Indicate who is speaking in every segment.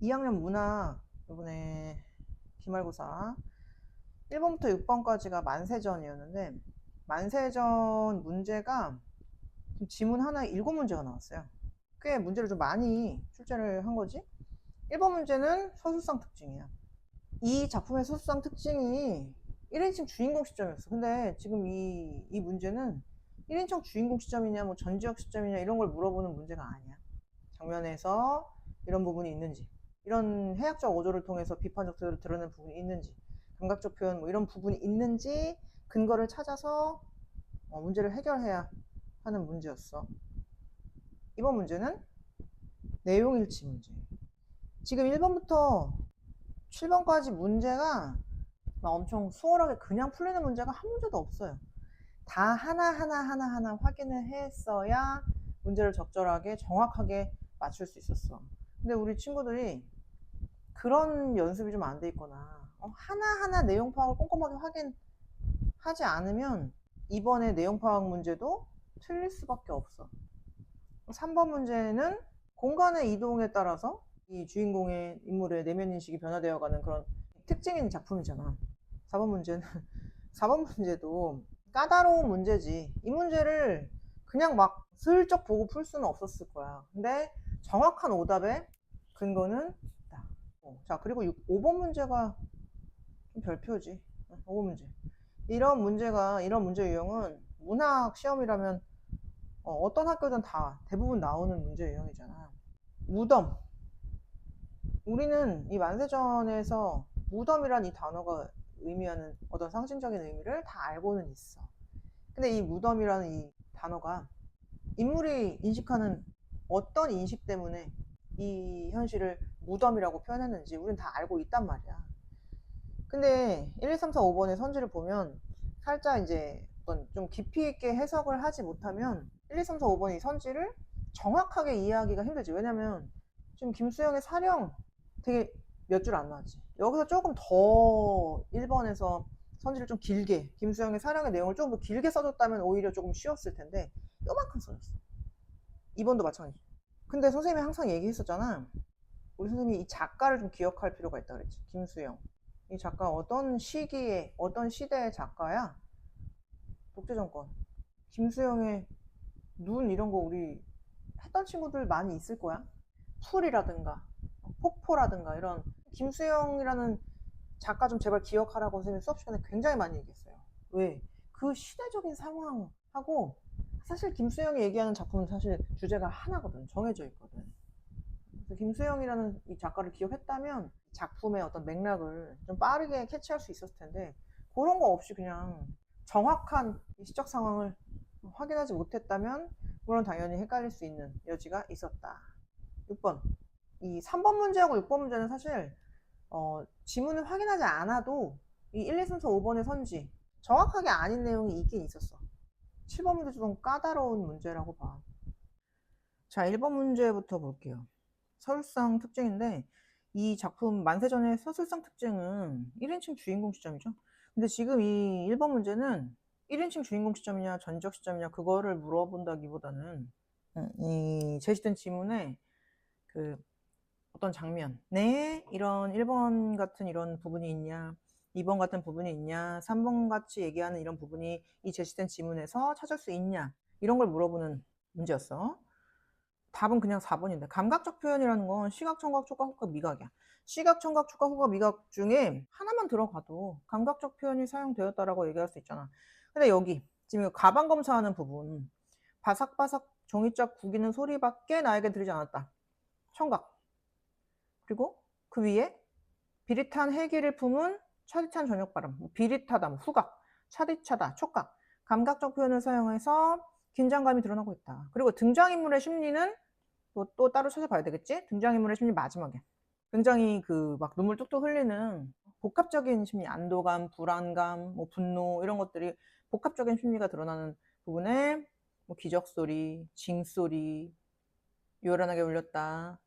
Speaker 1: 2학년 문학 이번에 기말고사 1번부터 6번까지가 만세전이었는데 만세전 문제가 지문 하나에 7문제가 나왔어요. 꽤 문제를 좀 많이 출제를 한 거지. 1번 문제는 서술상 특징이야. 이 작품의 서술상 특징이 1인칭 주인공 시점이었어. 근데 지금 이 문제는 1인称 주인공 시점이냐 뭐 전지적 시점이냐 이런 걸 물어보는 문제가 아니야. 장면에서 이런 부분이 있는지, 이런 해학적 어조를 통해서 비판적 태도를 드러낸 부분이 있는지, 감각적 표현 뭐 이런 부분이 있는지 근거를 찾아서 문제를 해결해야 하는 문제였어. 이번 문제는 내용일치 문제. 지금 1번부터 7번까지 문제가 막 엄청 수월하게 그냥 풀리는 문제가 한 문제도 없어요. 다 하나하나 확인을 했어야 문제를 적절하게 정확하게 맞출 수 있었어. 근데 우리 친구들이 그런 연습이 좀 안 돼 있거나 하나하나 내용 파악을 꼼꼼하게 확인하지 않으면 이번에 내용 파악 문제도 틀릴 수밖에 없어. 3번 문제는 공간의 이동에 따라서 이 주인공의 인물의 내면 인식이 변화되어가는 그런 특징인 작품이잖아. 4번 문제는 4번 문제도 까다로운 문제지. 이 문제를 그냥 막 슬쩍 보고 풀 수는 없었을 거야. 근데 정확한 오답의 근거는 있다. 자, 그리고 5번 문제가 좀 별표지. 5번 문제. 이런 문제 유형은 문학 시험이라면 어떤 학교든 다 대부분 나오는 문제 유형이잖아. 무덤. 우리는 이 만세전에서 무덤이란 이 단어가 의미하는 어떤 상징적인 의미를 다 알고는 있어. 근데 이 무덤이라는 이 단어가 인물이 인식하는 어떤 인식 때문에 이 현실을 무덤이라고 표현했는지 우리는 다 알고 있단 말이야. 근데 1, 2, 3, 4, 5번의 선지를 보면 살짝 이제 어떤 좀 깊이 있게 해석을 하지 못하면 1, 2, 3, 4, 5번 이 선지를 정확하게 이해하기가 힘들지. 왜냐면 지금 김수영의 사령 되게 몇 줄 안 나왔지. 여기서 조금 더 1번에서 선지를 좀 길게, 김수영의 사령의 내용을 조금 더 길게 써줬다면 오히려 조금 쉬웠을 텐데 요만큼 써줬어. 2번도 마찬가지. 근데 선생님이 항상 얘기했었잖아. 우리 선생님이 이 작가를 좀 기억할 필요가 있다 그랬지. 김수영. 이 작가 어떤 시기에 어떤 시대의 작가야? 독재정권. 김수영의 눈 이런 거 우리 했던 친구들 많이 있을 거야. 풀이라든가 폭포라든가 이런 김수영이라는 작가 좀 제발 기억하라고 선생님 수업 시간에 굉장히 많이 얘기했어요. 왜? 그 시대적인 상황하고 사실 김수영이 얘기하는 작품은 사실 주제가 하나거든. 정해져 있거든. 그래서 김수영이라는 이 작가를 기억했다면 작품의 어떤 맥락을 좀 빠르게 캐치할 수 있었을 텐데 그런 거 없이 그냥 정확한 시적 상황을 확인하지 못했다면 물론 당연히 헷갈릴 수 있는 여지가 있었다. 6번. 이 3번 문제하고 6번 문제는 사실 지문을 확인하지 않아도 이 1, 2, 3, 4, 5번의 선지 정확하게 아닌 내용이 있긴 있었어. 7번 문제 좀 까다로운 문제라고 봐. 자, 1번 문제부터 볼게요. 서술상 특징인데 이 작품 만세전의 서술상 특징은 1인칭 주인공 시점이죠. 근데 지금 이 1번 문제는 1인칭 주인공 시점이냐 전적 시점이냐 그거를 물어본다기보다는 이 제시된 지문에 그 어떤 장면, 네, 이런 1번 같은 이런 부분이 있냐, 2번 같은 부분이 있냐, 3번 같이 얘기하는 이런 부분이 이 제시된 지문에서 찾을 수 있냐, 이런 걸 물어보는 문제였어. 답은 그냥 4번인데 감각적 표현이라는 건 시각, 청각, 촉각, 후각, 미각이야. 시각, 청각, 촉각, 후각, 미각 중에 하나만 들어가도 감각적 표현이 사용되었다라고 얘기할 수 있잖아. 근데 여기 지금 가방 검사하는 부분 바삭바삭 종이짝 구기는 소리밖에 나에게 들리지 않았다. 청각. 그리고 그 위에 비릿한 헬기를 품은 차디찬 저녁 바람, 비릿하다, 후각, 차디차다, 촉각, 감각적 표현을 사용해서 긴장감이 드러나고 있다. 그리고 등장인물의 심리는 또 따로 찾아봐야 되겠지? 등장인물의 심리 마지막에 굉장히 그 막 눈물 뚝뚝 흘리는 복합적인 심리, 안도감, 불안감, 뭐 분노 이런 것들이 복합적인 심리가 드러나는 부분에 뭐 기적소리, 징소리, 요란하게 울렸다,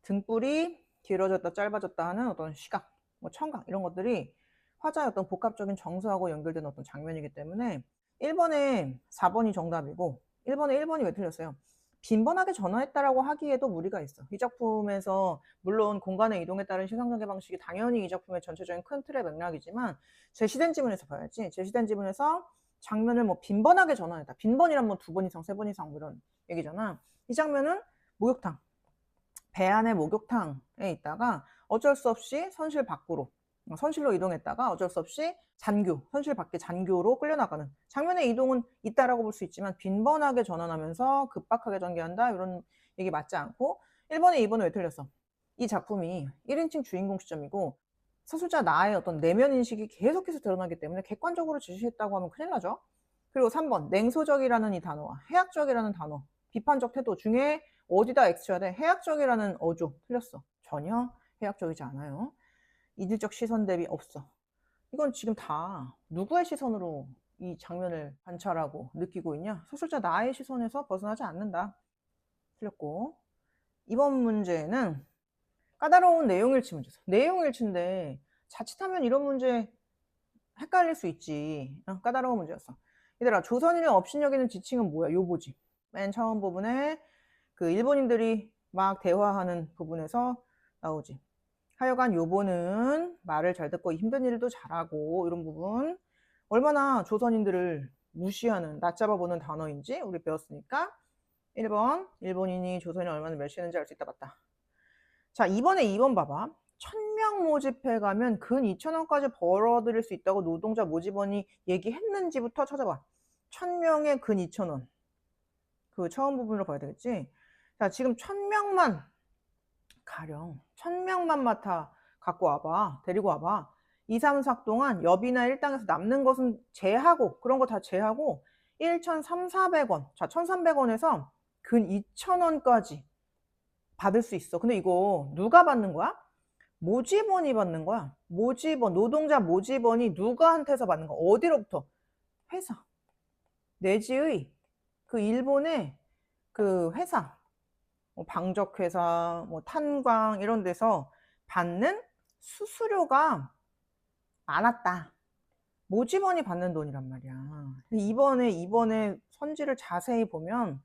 Speaker 1: 등불이 길어졌다 짧아졌다 하는 어떤 시각, 뭐 청각 이런 것들이 화자의 어떤 복합적인 정서하고 연결된 어떤 장면이기 때문에 1번에 4번이 정답이고 1번에 1번이 왜 틀렸어요? 빈번하게 전화했다라고 하기에도 무리가 있어. 이 작품에서 물론 공간의 이동에 따른 시선 전개 방식이 당연히 이 작품의 전체적인 큰 틀의 맥락이지만 제시된 지문에서 봐야지. 제시된 지문에서 장면을 뭐 빈번하게 전환했다. 빈번이란 뭐 2번 이상, 3번 이상 뭐 이런 얘기잖아. 이 장면은 목욕탕, 배 안에 목욕탕에 있다가 어쩔 수 없이 선실 밖으로, 선실로 이동했다가 어쩔 수 없이 잔교, 선실 밖에 잔교로 끌려나가는 장면의 이동은 있다라고 볼 수 있지만 빈번하게 전환하면서 급박하게 전개한다 이런 얘기 맞지 않고 1번에 2번은 왜 틀렸어? 이 작품이 1인칭 주인공 시점이고 서술자 나의 어떤 내면 인식이 계속해서 드러나기 때문에 객관적으로 지시했다고 하면 큰일 나죠. 그리고 3번 냉소적이라는 이 단어와 해악적이라는 단어, 비판적 태도 중에 어디다 X 쳐야 돼? 해악적이라는 어조 틀렸어. 전혀 해악적이지 않아요. 이질적 시선 대비 없어. 이건 지금 다 누구의 시선으로 이 장면을 관찰하고 느끼고 있냐? 서술자 나의 시선에서 벗어나지 않는다. 틀렸고 2번 문제는 까다로운 내용일치 문제죠. 내용일치인데 자칫하면 이런 문제 헷갈릴 수 있지. 까다로운 문제였어. 얘들아, 조선인의 업신여기는 지칭은 뭐야? 요보지. 맨 처음 부분에 그 일본인들이 막 대화하는 부분에서 나오지. 하여간 요보는 말을 잘 듣고 힘든 일도 잘하고 이런 부분 얼마나 조선인들을 무시하는 낮잡아보는 단어인지 우리 배웠으니까 1번 일본인이 조선인을 얼마나 멸시했는지 알 수 있다. 맞다. 자, 이번에 2번 봐봐. 1000명 모집해 가면 근 2,000원까지 벌어들일 수 있다고 노동자 모집원이 얘기했는지부터 찾아봐. 1000명에 근 2,000원. 그 처음 부분으로 봐야 되겠지? 자, 지금 1000명만 가령 1000명만 맡아 갖고 와봐. 데리고 와봐. 2, 3, 4 동안 여비나 일당에서 남는 것은 제하고 그런 거 다 제하고 1,300~1,400원. 자, 1,300원에서 근 2,000원까지 받을 수 있어. 근데 이거 누가 받는 거야? 모집원이 받는 거야. 모집원, 노동자 모집원이 누구한테서 받는 거야? 어디로부터? 회사. 내지의 그 일본의 그 회사, 뭐 방적회사, 뭐 탄광 이런 데서 받는 수수료가 많았다. 모집원이 받는 돈이란 말이야. 이번에 선지를 자세히 보면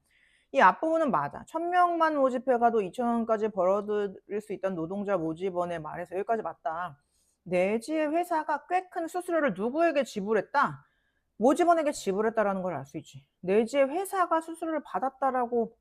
Speaker 1: 이 앞부분은 맞아. 1000명만 모집해가도 2,000원까지 벌어들일 수 있다는 노동자 모집원의 말에서 여기까지 맞다. 내지의 회사가 꽤 큰 수수료를 누구에게 지불했다? 모집원에게 지불했다라는 걸 알 수 있지. 내지의 회사가 수수료를 받았다라고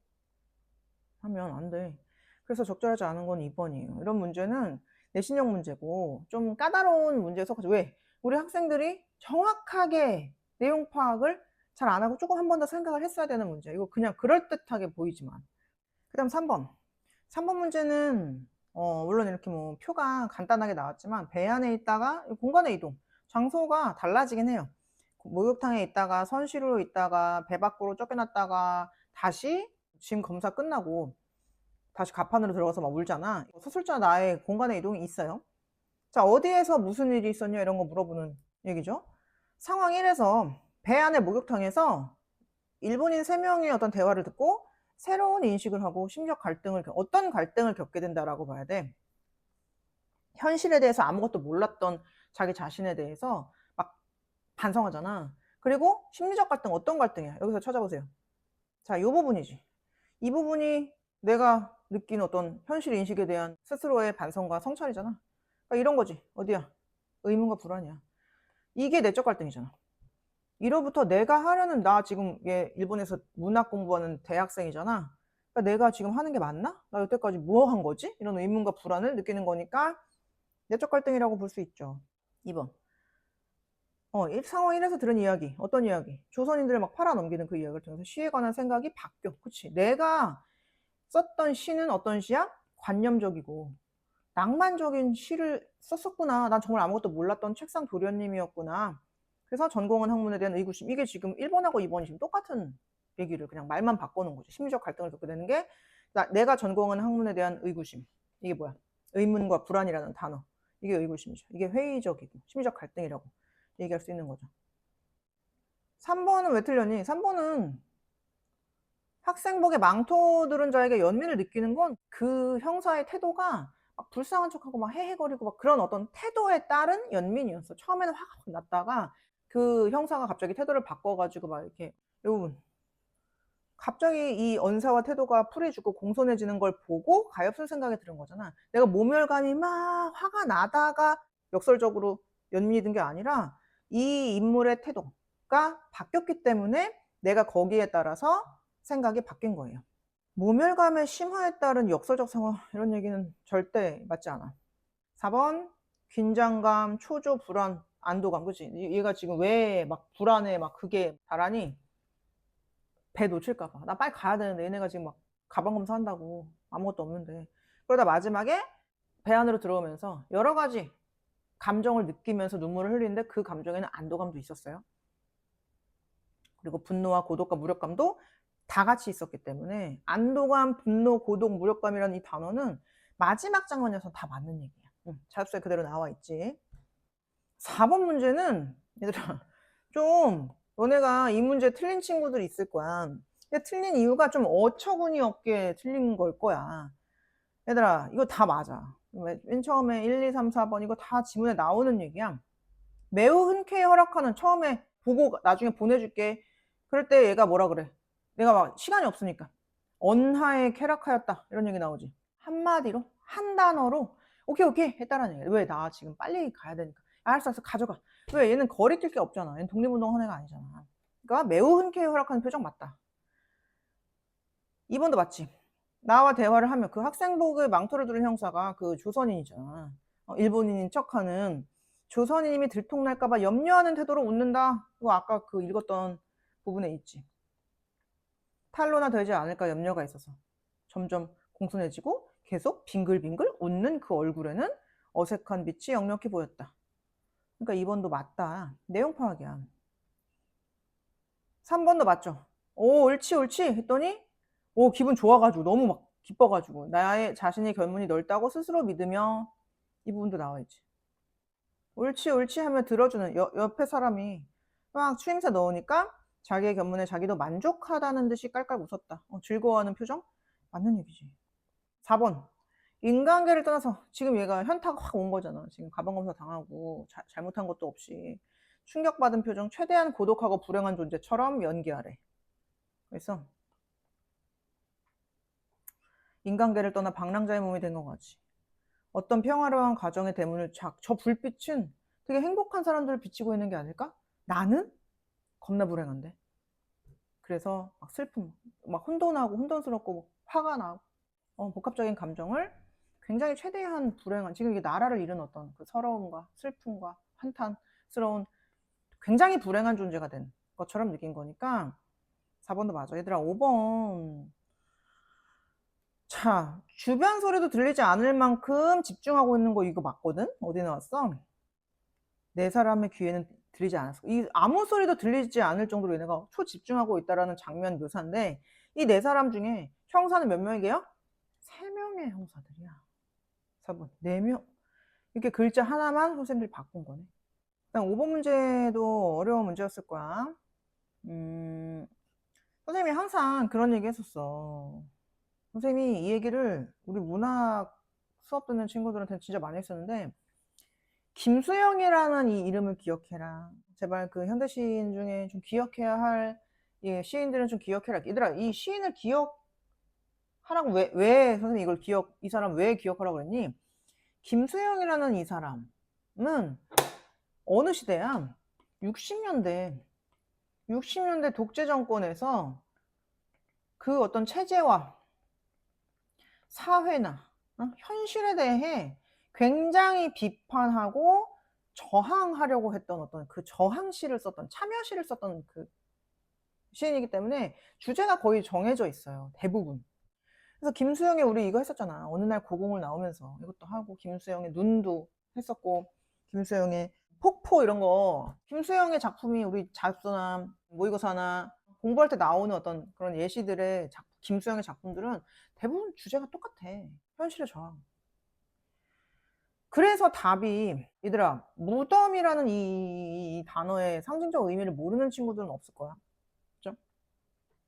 Speaker 1: 하면 안 돼. 그래서 적절하지 않은 건 2번이에요. 이런 문제는 내신형 문제고 좀 까다로운 문제에 속하죠. 왜? 우리 학생들이 정확하게 내용 파악을 잘 안 하고 조금 한 번 더 생각을 했어야 되는 문제. 이거 그냥 그럴듯하게 보이지만. 그 다음 3번. 3번 문제는 물론 이렇게 뭐 표가 간단하게 나왔지만 배 안에 있다가 공간의 이동. 장소가 달라지긴 해요. 목욕탕에 있다가 선실로 있다가 배 밖으로 쫓겨났다가 다시 짐 검사 끝나고 다시 갑판으로 들어가서 막 울잖아. 서술자 나의 공간의 이동이 있어요. 자, 어디에서 무슨 일이 있었냐 이런 거 물어보는 얘기죠. 상황 1에서 배 안의 목욕탕에서 일본인 3명의 어떤 대화를 듣고 새로운 인식을 하고 심리적 갈등을 어떤 갈등을 겪게 된다라고 봐야 돼. 현실에 대해서 아무것도 몰랐던 자기 자신에 대해서 막 반성하잖아. 그리고 심리적 갈등 어떤 갈등이야? 여기서 찾아보세요. 자, 이 부분이지. 이 부분이 내가 느낀 어떤 현실 인식에 대한 스스로의 반성과 성찰이잖아. 그러니까 이런 거지. 어디야? 의문과 불안이야. 이게 내적 갈등이잖아. 이로부터 내가 하려는 나 지금 얘 일본에서 문학 공부하는 대학생이잖아. 그러니까 내가 지금 하는 게 맞나? 나 여태까지 뭐 한 거지? 이런 의문과 불안을 느끼는 거니까 내적 갈등이라고 볼 수 있죠. 2번. 상황 1에서 들은 이야기. 어떤 이야기? 조선인들을 막 팔아넘기는 그 이야기를 통해서 시에 관한 생각이 바뀌어. 그치? 내가 썼던 시는 어떤 시야? 관념적이고 낭만적인 시를 썼었구나. 난 정말 아무것도 몰랐던 책상 도련님이었구나. 그래서 전공한 학문에 대한 의구심. 이게 지금 1번하고 2번이 지금 똑같은 얘기를 그냥 말만 바꿔놓은 거지. 심리적 갈등을 겪게 되는 게 내가 전공한 학문에 대한 의구심. 이게 뭐야? 의문과 불안이라는 단어. 이게 의구심이죠. 이게 회의적이고 심리적 갈등이라고 얘기할 수 있는 거죠. 3번은 왜 틀렸니? 3번은 학생복에 망토 들은 자에게 연민을 느끼는 건 그 형사의 태도가 막 불쌍한 척하고 막 헤헤거리고 막 그런 어떤 태도에 따른 연민이었어. 처음에는 화가 확 났다가 그 형사가 갑자기 태도를 바꿔가지고 막 이렇게 이 부분 갑자기 이 언사와 태도가 풀해지고 공손해지는 걸 보고 가엾은 생각이 드는 거잖아. 내가 모멸감이 막 화가 나다가 역설적으로 연민이 든 게 아니라 이 인물의 태도가 바뀌었기 때문에 내가 거기에 따라서 생각이 바뀐 거예요. 모멸감의 심화에 따른 역설적 상황, 이런 얘기는 절대 맞지 않아. 4번 긴장감, 초조, 불안, 안도감. 그치? 얘가 지금 왜 막 불안해, 막 그게 바라니? 배 놓칠까 봐. 나 빨리 가야 되는데 얘네가 지금 막 가방 검사한다고. 아무것도 없는데. 그러다 마지막에 배 안으로 들어오면서 여러 가지 감정을 느끼면서 눈물을 흘리는데 그 감정에는 안도감도 있었어요. 그리고 분노와 고독과 무력감도 다 같이 있었기 때문에 안도감, 분노, 고독, 무력감이라는 이 단어는 마지막 장면에서 다 맞는 얘기야. 자습서에 그대로 나와 있지. 4번 문제는 얘들아 좀 너네가 이 문제 틀린 친구들이 있을 거야. 근데 틀린 이유가 좀 어처구니 없게 틀린 걸 거야. 얘들아 이거 다 맞아. 맨 처음에 1, 2, 3, 4번 이거 다 지문에 나오는 얘기야. 매우 흔쾌히 허락하는, 처음에 보고 나중에 보내줄게. 그럴 때 얘가 뭐라 그래? 내가 막 시간이 없으니까 언하에 쾌락하였다 이런 얘기 나오지. 한마디로 한 단어로 오케이 오케이 했다라는 얘기야. 왜? 나 지금 빨리 가야 되니까. 알았어 알았어 가져가. 왜? 얘는 거리 뛸 게 없잖아. 얘는 독립운동한 애가 아니잖아. 그러니까 매우 흔쾌히 허락하는 표정 맞다. 2번도 맞지. 나와 대화를 하면 그 학생복에 망토를 두른 형사가 그 조선인이잖아. 일본인인 척하는 조선인임이 들통날까봐 염려하는 태도로 웃는다. 이거 아까 그 읽었던 부분에 있지. 탈로나 되지 않을까 염려가 있어서 점점 공손해지고 계속 빙글빙글 웃는 그 얼굴에는 어색한 빛이 역력히 보였다. 그러니까 2번도 맞다. 내용 파악이야. 3번도 맞죠. 오 옳지 옳지 했더니 오 기분 좋아가지고 너무 막 기뻐가지고 나의 자신의 견문이 넓다고 스스로 믿으며, 이 부분도 나와있지. 옳지 옳지 하며 들어주는 옆에 사람이 막 추임새 넣으니까 자기의 견문에 자기도 만족하다는 듯이 깔깔 웃었다. 즐거워하는 표정? 맞는 얘기지. 4번 인간계를 떠나서 지금 얘가 현타가 확 온 거잖아. 지금 가방검사 당하고 잘못한 것도 없이 충격받은 표정, 최대한 고독하고 불행한 존재처럼 연기하래. 그래서 인간계를 떠나 방랑자의 몸이 된 것 같이 어떤 평화로운 가정의 대문을 저 불빛은 되게 행복한 사람들을 비치고 있는 게 아닐까? 나는 겁나 불행한데. 그래서 막 슬픔, 막 혼돈하고 혼돈스럽고 화가 나고 복합적인 감정을 굉장히 최대한 불행한, 지금 이게 나라를 잃은 어떤 그 서러움과 슬픔과 한탄스러운 굉장히 불행한 존재가 된 것처럼 느낀 거니까 4번도 맞아. 얘들아 5번 자, 주변 소리도 들리지 않을 만큼 집중하고 있는 거 이거 맞거든? 어디 나왔어? 네 사람의 귀에는 들리지 않았어. 이 아무 소리도 들리지 않을 정도로 얘네가 초집중하고 있다라는 장면 묘사인데 이 네 사람 중에 형사는 몇 명이게요? 3명의 형사들이야. 4번 4명. 이렇게 글자 하나만 선생님들이 바꾼 거네. 그다음 5번 문제도 어려운 문제였을 거야. 선생님이 항상 그런 얘기 했었어. 선생님이 이 얘기를 우리 문학 수업 듣는 친구들한테 진짜 많이 했었는데, 김수영이라는 이 이름을 기억해라. 제발 그 현대 시인 중에 좀 기억해야 할 시인들은 좀 기억해라. 얘들아 이 시인을 기억하라고 왜 선생님 이걸 이 사람 왜 기억하라고 그랬니? 김수영이라는 이 사람은 어느 시대야? 60년대 독재 정권에서 그 어떤 체제와 사회나 현실에 대해 굉장히 비판하고 저항하려고 했던 어떤 그 저항시를 썼던, 참여시를 썼던 그 시인이기 때문에 주제가 거의 정해져 있어요. 대부분. 그래서 김수영의 우리 이거 했었잖아. 어느 날 고공을 나오면서 이것도 하고, 김수영의 눈도 했었고, 김수영의 폭포 이런 거. 김수영의 작품이 우리 자습서나 모의고사나 공부할 때 나오는 어떤 그런 예시들의 김수영의 작품들은 대부분 주제가 똑같아. 현실의 저항. 그래서 답이, 얘들아 무덤이라는 이 단어의 상징적 의미를 모르는 친구들은 없을 거야. 그죠?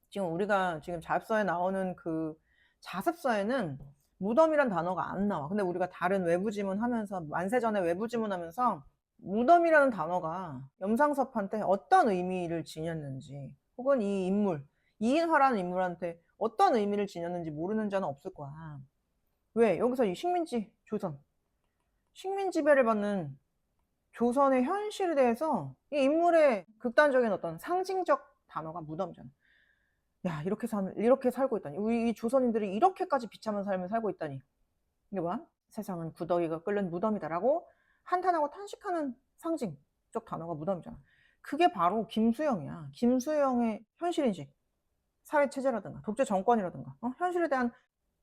Speaker 1: 지금 우리가 지금 자습서에 나오는 그 자습서에는 무덤이란 단어가 안 나와. 근데 우리가 다른 외부 지문 하면서, 만세전에 외부 지문 하면서 무덤이라는 단어가 염상섭한테 어떤 의미를 지녔는지, 혹은 이 인물, 이인화라는 인물한테 어떤 의미를 지녔는지 모르는 자는 없을 거야. 왜? 여기서 이 식민지, 조선. 식민 지배를 받는 조선의 현실에 대해서 이 인물의 극단적인 어떤 상징적 단어가 무덤이잖아. 야, 이렇게 살고 있다니. 우리 이 조선인들이 이렇게까지 비참한 삶을 살고 있다니. 이게 뭐야? 세상은 구더기가 끓는 무덤이다라고 한탄하고 탄식하는 상징적 단어가 무덤이잖아. 그게 바로 김수영이야. 김수영의 현실인식, 사회체제라든가 독재 정권이라든가 현실에 대한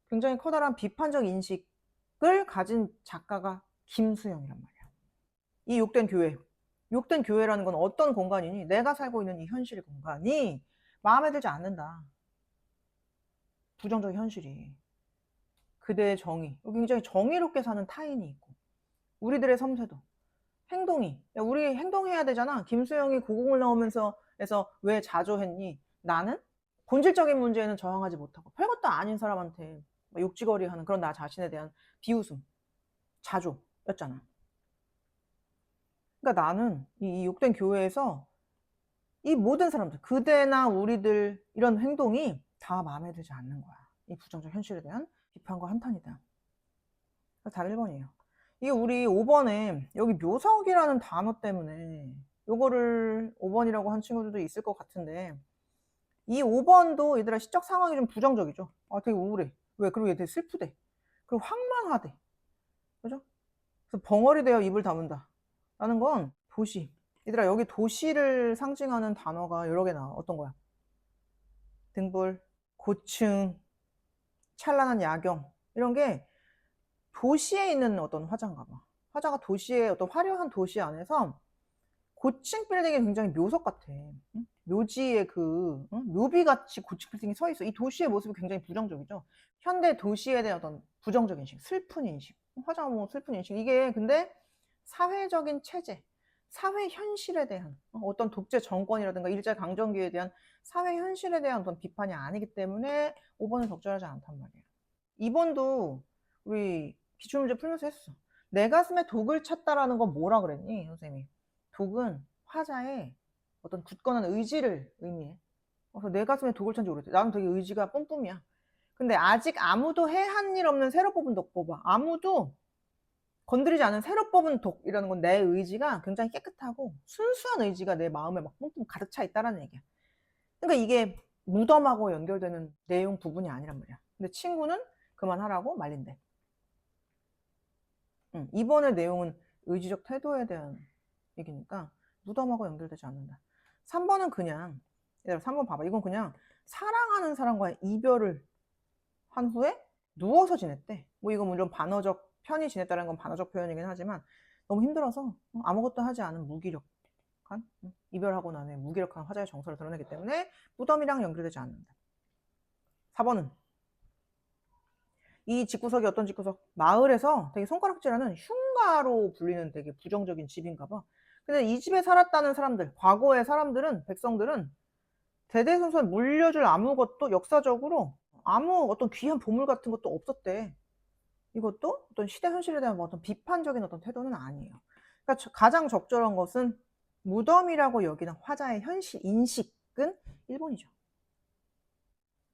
Speaker 1: 굉장히 커다란 비판적 인식을 가진 작가가 김수영이란 말이야. 이 욕된 교회라는 건 어떤 공간이니? 내가 살고 있는 이 현실 공간이 마음에 들지 않는다. 부정적 현실이. 그대의 정의, 굉장히 정의롭게 사는 타인이 있고, 우리들의 섬세도, 행동이, 야, 우리 행동해야 되잖아. 김수영이 고공을 나오면서 해서 왜 자조했니? 나는 본질적인 문제에는 저항하지 못하고 별것도 아닌 사람한테 욕지거리 하는 그런 나 자신에 대한 비웃음, 자조였잖아. 그러니까 나는 이 욕된 교회에서 이 모든 사람들, 그대나 우리들 이런 행동이 다 마음에 들지 않는 거야. 이 부정적 현실에 대한 비판과 한탄이다. 다 1번이에요. 이게 우리 5번에 여기 묘석이라는 단어 때문에 요거를 5번이라고 한 친구들도 있을 것 같은데, 이 5번도 얘들아 시적 상황이 좀 부정적이죠. 되게 우울해. 왜? 그리고 얘 되게 슬프대. 그리고 황망하대. 그죠? 그래서 벙어리 되어 입을 다문다 라는 건 도시. 얘들아 여기 도시를 상징하는 단어가 여러 개 나와. 어떤 거야? 등불, 고층, 찬란한 야경, 이런 게 도시에 있는 어떤 화자인가 봐. 화자가 도시의 어떤 화려한 도시 안에서 고층 빌딩이 굉장히 묘석 같아. 응? 묘지에 묘비같이 고층 빌딩이 서 있어. 이 도시의 모습이 굉장히 부정적이죠. 현대 도시에 대한 어떤 부정적 인식, 슬픈 인식. 화자가 뭐 슬픈 인식. 이게 근데 사회적인 체제, 사회 현실에 대한 어떤 독재 정권이라든가 일제강점기에 대한 사회 현실에 대한 어떤 비판이 아니기 때문에 5번은 적절하지 않단 말이에요. 2번도 우리 기출문제 풀면서 했어. 내 가슴에 독을 찼다라는 건 뭐라 그랬니, 선생님이? 독은 화자의 어떤 굳건한 의지를 의미해. 그래서 내 가슴에 독을 찬지 오래돼. 나는 되게 의지가 뿜뿜이야. 근데 아직 아무도 해한 일 없는 새로 뽑은 독 뽑아. 아무도 건드리지 않은 새로 뽑은 독이라는 건 내 의지가 굉장히 깨끗하고 순수한 의지가 내 마음에 막 뿜뿜 가득 차 있다라는 얘기야. 그러니까 이게 무덤하고 연결되는 내용 부분이 아니란 말이야. 근데 친구는 그만하라고 말린대. 2번의 내용은 의지적 태도에 대한 얘기니까 무덤하고 연결되지 않는다. 3번은 그냥, 얘들아 3번 봐봐. 이건 그냥 사랑하는 사람과의 이별을 한 후에 누워서 지냈대. 뭐 이건 물론 반어적, 편히 지냈다는 건 반어적 표현이긴 하지만 너무 힘들어서 아무것도 하지 않은 무기력한, 이별하고 나면 무기력한 화자의 정서를 드러내기 때문에 무덤이랑 연결되지 않는다. 4번은 이 집구석이 어떤 집구석? 마을에서 되게 손가락질하는 흉가로 불리는 되게 부정적인 집인가 봐. 근데 이 집에 살았다는 사람들, 과거의 사람들은, 백성들은 대대손손 물려줄 아무것도 역사적으로 아무 어떤 귀한 보물 같은 것도 없었대. 이것도 어떤 시대 현실에 대한 어떤 비판적인 어떤 태도는 아니에요. 그러니까 가장 적절한 것은 무덤이라고 여기는 화자의 현실 인식은 1번이죠.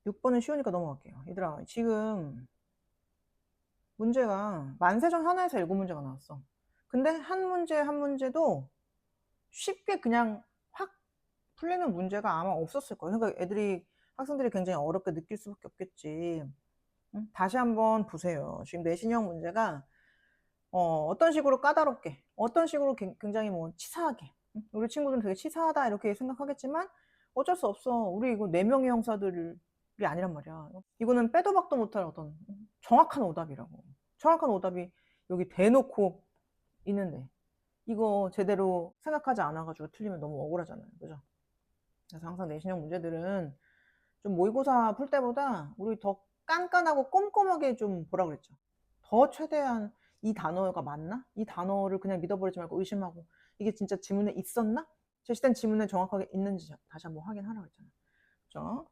Speaker 1: 6번은 쉬우니까 넘어갈게요. 얘들아 지금 문제가 만세전 하나에서 7문제가 나왔어. 근데 한 문제 한 문제도 쉽게 그냥 확 풀리는 문제가 아마 없었을 거예요. 그러니까 학생들이 굉장히 어렵게 느낄 수밖에 없겠지. 다시 한번 보세요. 지금 내신형 문제가 어떤 식으로 까다롭게, 어떤 식으로 굉장히 뭐 치사하게, 우리 친구들은 되게 치사하다 이렇게 생각하겠지만 어쩔 수 없어. 우리 이거 4명의 형사들이 아니란 말이야. 이거는 빼도 박도 못할 어떤 정확한 오답이라고. 정확한 오답이 여기 대놓고 있는데 이거 제대로 생각하지 않아가지고 틀리면 너무 억울하잖아요. 그죠? 그래서 항상 내신형 문제들은 좀 모의고사 풀 때보다 우리 더 깐깐하고 꼼꼼하게 좀 보라 그랬죠. 더 최대한 이 단어가 맞나? 이 단어를 그냥 믿어버리지 말고 의심하고 이게 진짜 지문에 있었나? 제시된 지문에 정확하게 있는지 다시 한번 확인하라고 했잖아요. 그죠?